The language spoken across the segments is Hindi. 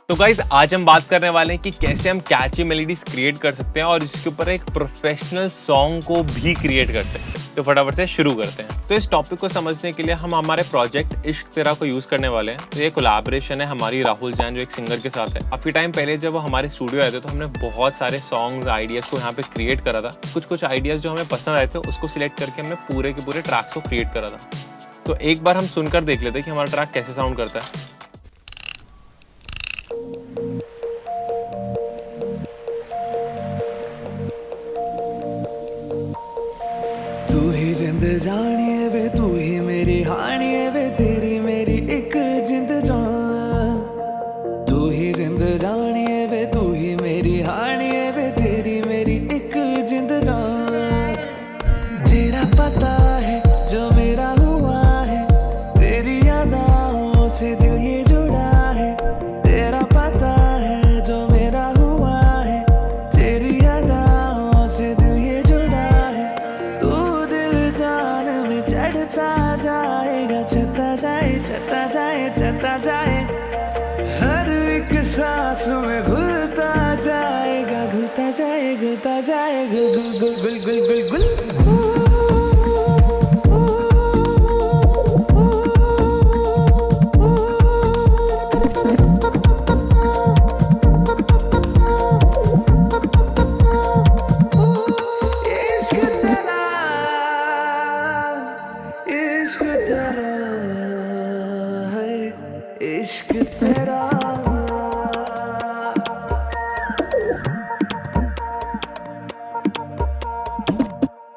तो गाइज आज हम बात करने वाले हैं कि कैसे हम कैची मेलोडीज क्रिएट कर सकते हैं और इसके ऊपर एक प्रोफेशनल सॉन्ग को भी क्रिएट कर सकते हैं। तो फटाफट से शुरू करते हैं। तो इस टॉपिक को समझने के लिए हम हमारे प्रोजेक्ट इश्क तेरा को यूज करने वाले हैं। तो ये कोलैबोरेशन है हमारी राहुल जैन जो एक सिंगर के साथ है। काफी टाइम पहले जब वो हमारे स्टूडियो आए थे तो हमने बहुत सारे सॉन्ग्स आइडियाज को यहाँ पे क्रिएट करा था। कुछ आइडियाज जो हमें पसंद आए थे उसको सिलेक्ट करके हमने पूरे के पूरे ट्रैक्स को क्रिएट करा था। तो एक बार हम सुनकर देख लेते हैं कि हमारा ट्रैक कैसे साउंड करता है। तू ही जिंद जानिए वे, तू ही मेरी हानिए वे, तेरी मेरी एक जिंद जान। तू ही जिंद जानिए वे, तू ही मेरी हानिए वे, तेरी मेरी एक जिंद जान। तेरा पता है जो मेरा हुआ है, तेरी यादों से दिल ये जुड़ा है। तेरा पता है जो मेरा हुआ है, तेरी यादों से दिल ये जुड़ा है। तू दिल जान में चढ़ता जाएगा, चढ़ता जाए चढ़ता जाए चढ़ता जाए। हर एक सांस में घुलता जाएगा, घुलता जाए घुलता जाए, गुल गुल गुल गुल गुल गुल गुल। इश्क तेरा, इश्क तेरा है, इश्क तेरा।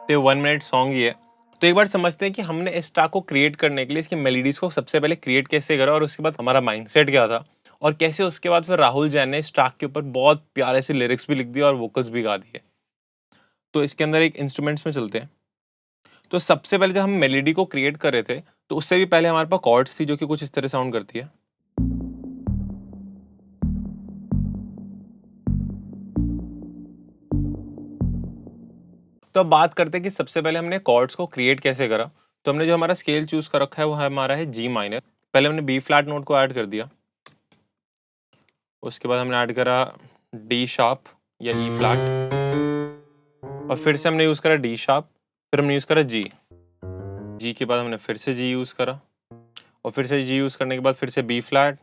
तो 1 मिनट सॉन्ग ही है। तो एक बार समझते हैं कि हमने इस ट्रैक को क्रिएट करने के लिए इसकी मेलोडीज को सबसे पहले क्रिएट कैसे करा और उसके बाद हमारा माइंडसेट क्या था और कैसे उसके बाद फिर राहुल जैन ने इस ट्रैक के ऊपर बहुत प्यारे से लिरिक्स भी लिख दिए और वोकल्स भी गा दिए। तो इसके अंदर एक इंस्ट्रूमेंट्स में चलते हैं। तो सबसे पहले जब हम मेलोडी को क्रिएट कर रहे थे तो उससे भी पहले हमारे पास कॉर्ड्स थी जो कि कुछ इस तरह साउंड करती है। तो अब बात करते हैं कि सबसे पहले हमने कॉर्ड्स को क्रिएट कैसे करा। तो हमने जो हमारा स्केल चूज कर रखा है वो हमारा है जी माइनर। पहले हमने बी फ्लैट नोट को ऐड कर दिया, उसके बाद हमने ऐड करा डी शार्प या ई फ्लैट और फिर से हमने यूज करा डी शार्प, फिर हमने यूज करा जी। जी के बाद हमने फिर से जी यूज करा और फिर से जी यूज करने के बाद फिर से बी फ्लैट,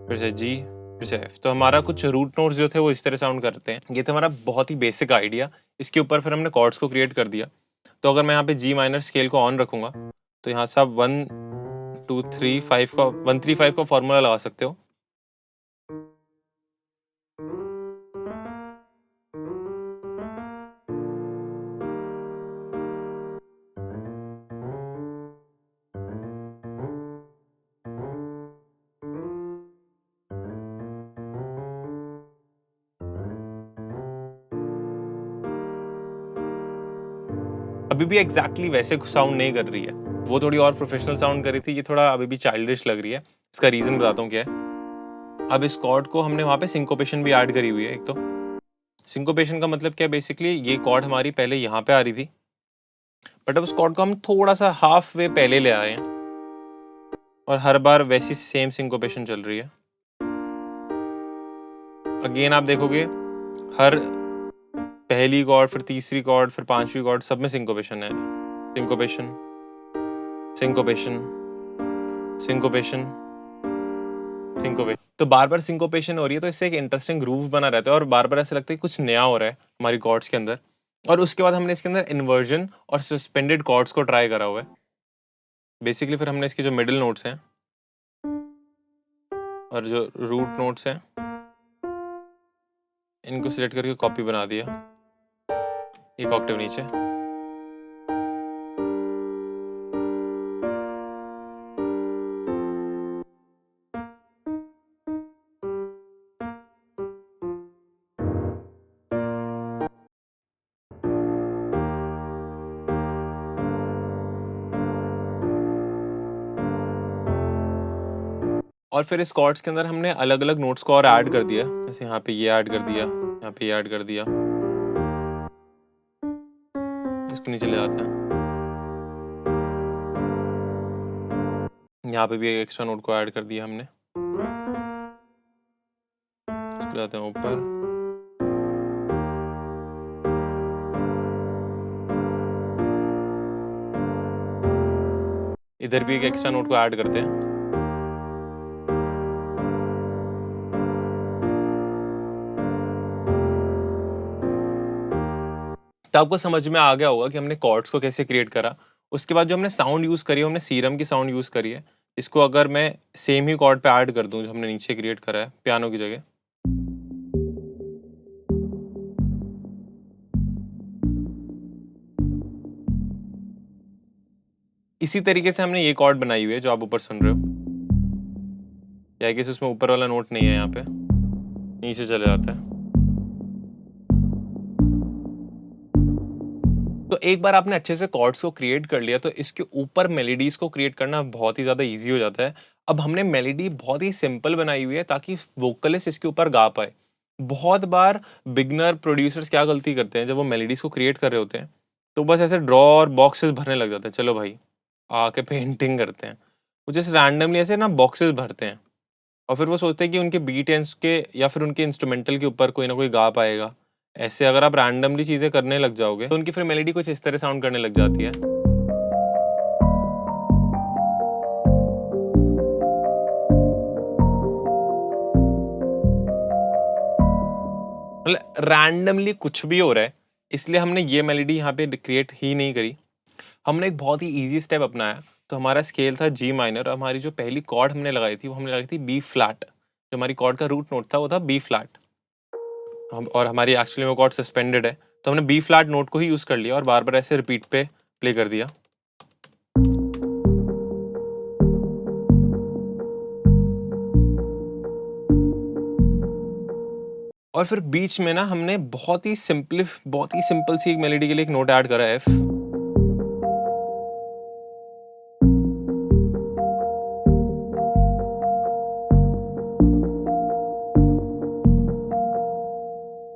फिर से जी, फिर से एफ। तो हमारा कुछ रूट नोट्स जो थे वो इस तरह साउंड करते हैं। ये था हमारा बहुत ही बेसिक आइडिया। इसके ऊपर फिर हमने कॉर्ड्स को क्रिएट कर दिया। तो अगर मैं यहाँ पे जी माइनर स्केल को ऑन रखूंगा तो यहाँ से आप 1 2 3 5 का 135 का फॉर्मूला लगा सकते हो। अभी भी एग्जैक्टली वैसे साउंड नहीं कर रही है, वो थोड़ी और प्रोफेशनल साउंड कर रही थी। ये थोड़ा अभी भी चाइल्डिश लग रही है। इसका रीजन बताता हूँ क्या है। अब इस कॉर्ड को हमने वहाँ पे सिंकोपेशन भी ऐड करी हुई है। एक तो सिंकोपेशन का मतलब क्या है, बेसिकली ये कॉर्ड हमारी पहले यहाँ पे आ रही थी बट अब उस कॉर्ड को हम थोड़ा सा हाफ वे पहले ले आ रहे हैं और हर बार वैसी सेम सिंकोपेशन चल रही है। अगेन आप देखोगे हर पहली कॉर्ड, फिर तीसरी कॉर्ड, फिर पांचवी कॉर्ड, सब में सिंकोपेशन है। Syncopation syncopation syncopation syncopation. तो बार बार सिंकोपेशन हो रही है तो इससे एक इंटरेस्टिंग ग्रूव बना रहता है और बार बार ऐसा लगता है कि कुछ नया हो रहा है हमारी कॉर्ड्स के अंदर। और उसके बाद हमने इसके अंदर इन्वर्जन और सस्पेंडेड कॉर्ड्स को ट्राई करा हुआ है। बेसिकली फिर हमने इसके जो मिडिल नोट्स हैं और जो रूट नोट्स हैं इनको सिलेक्ट करके कॉपी बना दिया एक ऑक्टेव नीचे। और फिर इस कॉर्ड्स के अंदर हमने अलग अलग नोट्स को और ऐड कर दिया। जैसे यहाँ पे ये ऐड कर दिया, यहाँ पे ये ऐड कर दिया। इसको नीचे ले आते हैं। यहाँ पे भी एक एक्स्ट्रा नोट को ऐड कर दिया हमने। इसको जाते हैं ऊपर, इधर भी एक एक्स्ट्रा नोट को ऐड करते हैं। तो आपको समझ में आ गया होगा कि हमने कॉर्ड्स को कैसे क्रिएट करा। उसके बाद जो हमने साउंड यूज़ करी है, हमने सीरम की साउंड यूज़ करी है। इसको अगर मैं सेम ही कॉर्ड पे ऐड कर दूं जो हमने नीचे क्रिएट करा है पियानो की जगह, इसी तरीके से हमने ये कॉर्ड बनाई हुई है जो आप ऊपर सुन रहे हो। या कि उसमें ऊपर वाला नोट नहीं है, यहाँ पे नीचे चले जाता है। तो एक बार आपने अच्छे से कॉर्ड्स को क्रिएट कर लिया तो इसके ऊपर मेलोडीज को क्रिएट करना बहुत ही ज़्यादा इजी हो जाता है। अब हमने मेलोडी बहुत ही सिंपल बनाई हुई है ताकि वोकलिस्ट इसके ऊपर गा पाए। बहुत बार बिगनर प्रोड्यूसर्स क्या गलती करते हैं, जब वो मेलोडीज को क्रिएट कर रहे होते हैं तो बस ऐसे ड्रॉ और बॉक्सेस भरने लग जाते हैं। चलो भाई आके पेंटिंग करते हैं, वो जैसे रैंडमली ऐसे ना बॉक्सेस भरते हैं और फिर वो सोचते हैं कि उनके बीट एंड्स के या फिर उनके इंस्ट्रूमेंटल के ऊपर कोई ना कोई गा पाएगा। ऐसे अगर आप रैंडमली चीज़ें करने लग जाओगे तो उनकी फिर मेलोडी कुछ इस तरह साउंड करने लग जाती है। मतलब रैंडमली कुछ भी हो रहा है, इसलिए हमने ये मेलोडी यहाँ पे क्रिएट ही नहीं करी। हमने एक बहुत ही इजी स्टेप अपनाया। तो हमारा स्केल था जी माइनर, और हमारी जो पहली कॉर्ड हमने लगाई थी वो हमने लगाई थी बी फ्लैट। जो हमारी कॉर्ड का रूट नोट था वो था बी फ्लैट। हम और हमारी एक्चुअली वो कॉर्ड सस्पेंडेड है, तो हमने बी फ्लैट नोट को ही यूज़ कर लिया और बार बार ऐसे रिपीट पे प्ले कर दिया। और फिर बीच में ना हमने बहुत ही सिंपल सी एक मेलोडी के लिए एक नोट ऐड करा है, एफ।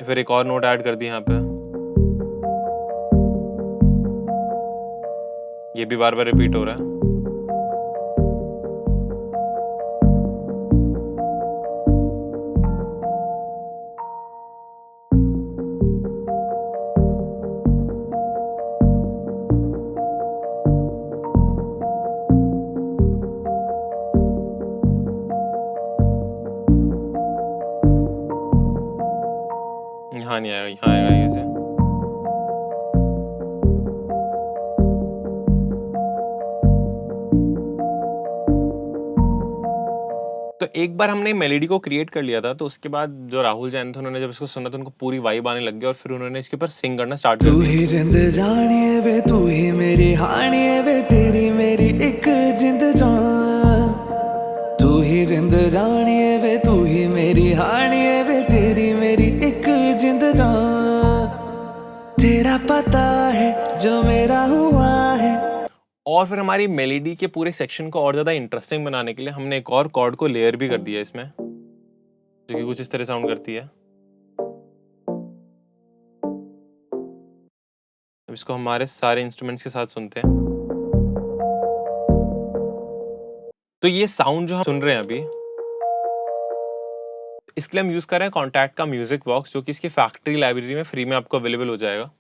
फिर एक और नोट ऐड कर दिया यहाँ पे, ये भी बार बार रिपीट हो रहा है। यहाँ नहीं आएगा, यहाँ आएगा ये से। तो एक बार हमने मेलोडी को क्रिएट कर लिया था, तो उसके बाद जो राहुल जैन थे उन्होंने जब इसको सुना तो उनको पूरी वाइब आने लग गई और फिर उन्होंने इसके ऊपर सिंग करना स्टार्ट कर तू दिया। ही जिंद जानिए वे, तू ही मेरी हानिए वे, तेरी मेरी एक जिंद जान। तू ही जिंद जानिए वे, तू ही मेरी हानिए वे, तेरी मेरी एक जिंद जान। तेरा पता है जो मेरा हुआ है। और फिर हमारी मेलोडी के पूरे सेक्शन को और ज़्यादा इंटरेस्टिंग बनाने के लिए हमने एक और कॉर्ड को लेयर भी कर दिया इसमें, जो कि कुछ इस तरह साउंड करती है। अब इसको हमारे सारे इंस्ट्रूमेंट्स के साथ सुनते हैं। तो ये साउंड जो हम सुन रहे हैं अभी, इसके लिए हम यूज़ कर रहे हैं कॉन्टैक्ट का म्यूजिक बॉक्स, जो कि इसकी फैक्ट्री लाइब्रेरी में फ्री में आपको अवेलेबल हो जाएगा।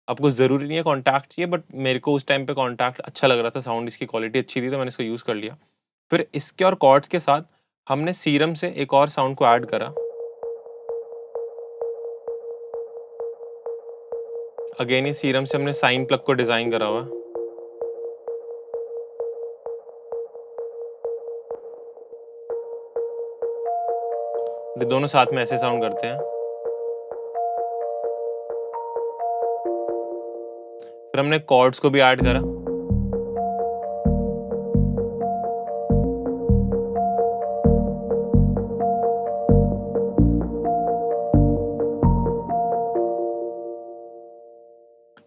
आपको ज़रूरी नहीं है कॉन्टैक्ट चाहिए, बट मेरे को उस टाइम पे कॉन्टैक्ट अच्छा लग रहा था, साउंड इसकी क्वालिटी अच्छी थी तो मैंने इसको यूज़ कर लिया। फिर इसके और कॉर्ड्स के साथ हमने सीरम से एक और साउंड को ऐड करा। अगेन ये सीरम से हमने साइन प्लग को डिज़ाइन करा हुआ है। ये दोनों साथ में ऐसे साउंड करते हैं। फिर हमने कॉर्ड्स को भी ऐड करा।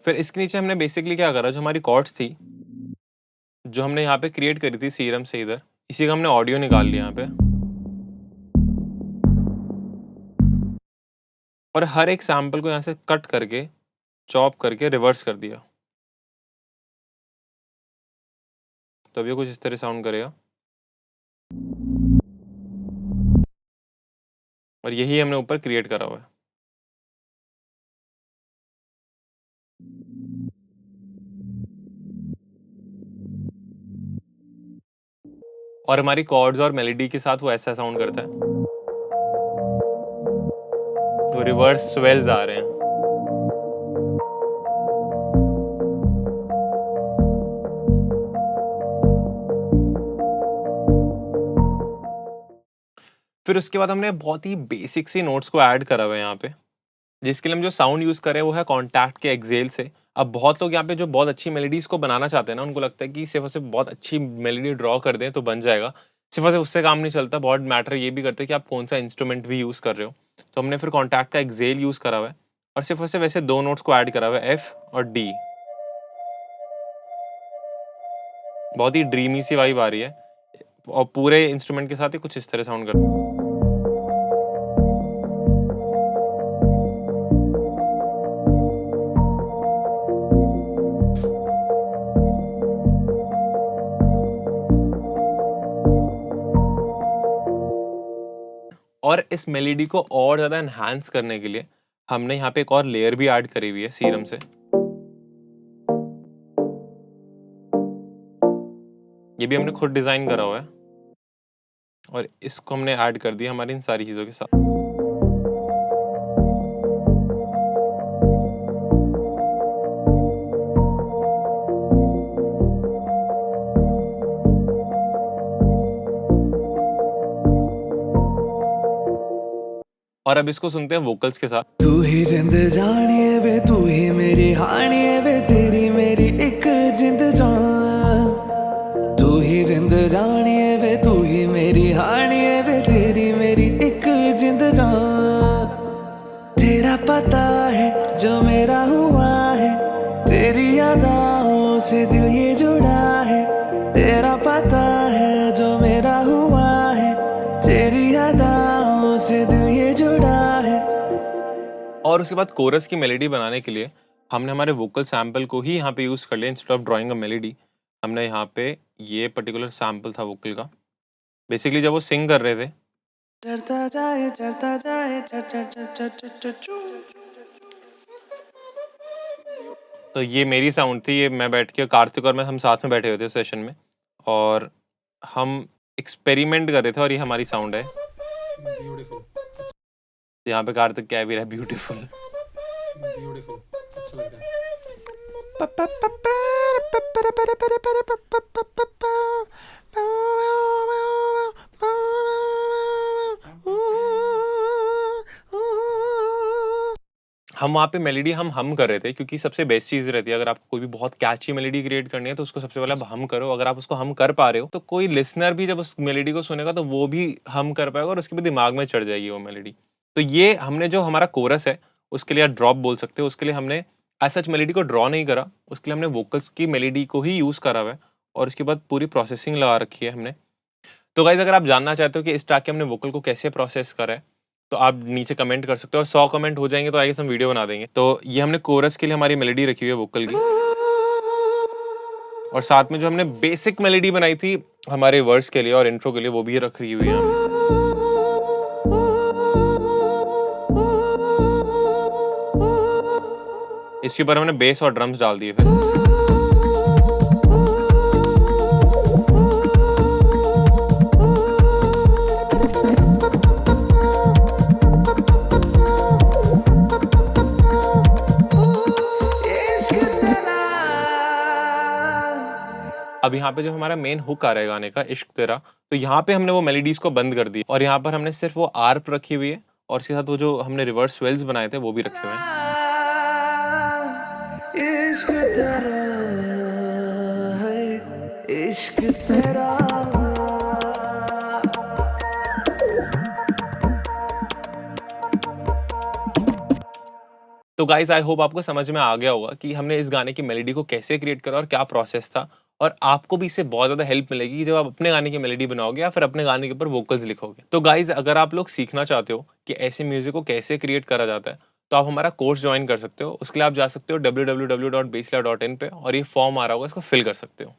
फिर इसके नीचे हमने बेसिकली क्या करा, जो हमारी कॉर्ड्स थी जो हमने यहाँ पे क्रिएट करी थी सीरम से, इधर इसी का हमने ऑडियो निकाल लिया यहाँ पे, और हर एक सैंपल को यहाँ से कट करके चॉप करके रिवर्स कर दिया। तो अब ये कुछ इस तरह साउंड करेगा। और यही हमने ऊपर क्रिएट करा हुआ है। और हमारी कॉर्ड्स और मेलोडी के साथ वो ऐसा साउंड करता है, तो रिवर्स स्वेल्स आ रहे हैं। फिर उसके बाद हमने बहुत ही बेसिक सी नोट्स को ऐड करा हुआ है यहाँ पे, जिसके लिए हम जो साउंड यूज कर रहे हैं वो है कॉन्टैक्ट के एक्सेल से। अब बहुत लोग यहाँ पे जो बहुत अच्छी मेलोडीज को बनाना चाहते हैं ना, उनको लगता है कि सिर्फ और सिर्फ बहुत अच्छी मेलोडी ड्रॉ कर दें तो बन जाएगा। सिर्फ और सिर्फ उससे काम नहीं चलता, बहुत मैटर ये भी करता है कि आप कौन सा इंस्ट्रूमेंट भी यूज कर रहे हो। तो हमने फिर कॉन्टैक्ट का एक्सेल यूज करा हुआ है और सिर्फ और सिर्फ वैसे दो नोट्स को ऐड करा हुआ है, एफ और डी। बहुत ही ड्रीमी सी वाइब आ रही है और पूरे इंस्ट्रूमेंट के साथ ही कुछ इस तरह साउंड करता है। और इस मेलोडी को और ज़्यादा एनहांस करने के लिए हमने यहाँ पे एक और लेयर भी ऐड करी हुई है सीरम से। ये भी हमने खुद डिजाइन करा हुआ है और इसको हमने ऐड कर दिया हमारी इन सारी चीज़ों के साथ। और अब इसको सुनते हैं वोकल्स के साथ। तू ही जिंद जानिए वे, तू ही मेरी हानिए वे, तेरी मेरी एक जिंद जान। तू ही जिंद जानिए वे, तू ही मेरी हानिए वे, तेरी मेरी एक जिंद जान। तेरा पता है जो मेरा हुआ है, तेरी यादों से दिल ये जुड़ा है। तेरा पता है जो मेरा हुआ है, तेरी यादों से दिल ये जुड़ा है। और उसके बाद कोरस की मेलोडी बनाने के लिए हमने हमारे वोकल सैंपल को ही यहाँ पे यूज कर लिया instead of drawing a melody. हमने यहाँ पे ये पर्टिकुलर सैंपल था वोकल का, बेसिकली जब वो सिंग कर रहे थे चढ़ता जाए चढ़ता जाए चढ़ चढ़ चढ़ चढ़ चढ़ चढ़ चू। तो ये मेरी साउंड थी। ये मैं बैठ के कार्तिक और मैं हम साथ में बैठे हुए थे सेशन में और हम एक्सपेरिमेंट कर रहे थे और ये हमारी साउंड है। ब्यूटीफुल, यहाँ पे कार्तिक कह भी रहा है ब्यूटीफुल। ब्यूटीफुल, अच्छा लग रहा है। हम वहाँ पे मेलोडी हम कर रहे थे, क्योंकि सबसे बेस्ट चीज़ रहती है अगर आपको कोई भी बहुत कैची मेलोडी क्रिएट करनी है तो उसको सबसे पहले आप हम करो। अगर आप उसको हम कर पा रहे हो तो कोई लिसनर भी जब उस मेलोडी को सुनेगा तो वो भी हम कर पाएगा और उसके भी दिमाग में चढ़ जाएगी वो मेलोडी। तो ये हमने जो हमारा कोरस है उसके लिए आप ड्रॉप बोल सकते हो, उसके लिए हमने एज सच मेलोडी को ड्रॉ नहीं करा, उसके लिए हमने वोकल्स की मेलोडी को ही यूज़ करा हुआ है और उसके बाद पूरी प्रोसेसिंग लगा रखी है हमने। तो गाइज अगर आप जानना चाहते हो कि इस ट्रैक के हमने वोकल को कैसे प्रोसेस करा है तो आप नीचे कमेंट कर सकते हो और 100 कमेंट हो जाएंगे तो आगे हम वीडियो बना देंगे। तो ये हमने कोरस के लिए हमारी मेलोडी रखी हुई है वोकल की, और साथ में जो हमने बेसिक मेलोडी बनाई थी हमारे वर्स के लिए और इंट्रो के लिए वो भी रख रही हुई है हमने। इसके ऊपर हमने बेस और ड्रम्स डाल दिए फिर। अब यहाँ पे जो हमारा मेन हुक आ रहा है गाने का, इश्क तेरा, तो यहाँ पे हमने वो मेलोडीज को बंद कर दिया और यहाँ पर हमने सिर्फ वो आर्प रखी हुई है और इसके साथ वो जो हमने रिवर्स स्वेल्स बनाए थे वो भी रखे हुए हैं। इश्क तेरा है, इश्क तेरा। तो गाइज आई होप आपको समझ में आ गया होगा कि हमने इस गाने की मेलोडी को कैसे क्रिएट करा और क्या प्रोसेस था, और आपको भी इससे बहुत ज़्यादा हेल्प मिलेगी जब आप अपने गाने की मेलोडी बनाओगे या फिर अपने गाने के ऊपर वोकल्स लिखोगे। तो गाइज अगर आप लोग सीखना चाहते हो कि ऐसे म्यूजिक को कैसे क्रिएट करा जाता है तो आप हमारा कोर्स ज्वाइन कर सकते हो। उसके लिए आप जा सकते हो www.baselia.in पे और ये फॉर्म आ रहा होगा, इसको फिल कर सकते हो।